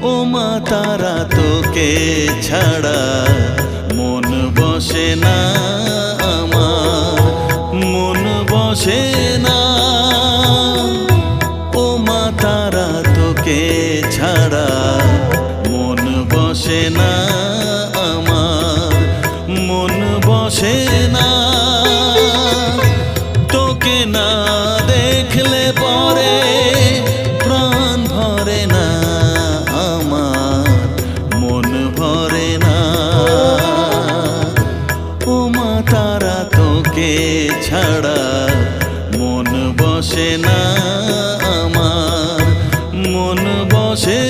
ও মা তারা তোকে ছাড়া মন বসে না আমার, মন বসে না। ও মা তারা তোকে ছাড়া মন বসে না আমার, মন বসে না। তোকে না দেখলে পরে প্রাণ ভরে না আমার, মন ভরে না। ও মা তারা তোকে ছাড়া মন বসে না আমার, মন বসে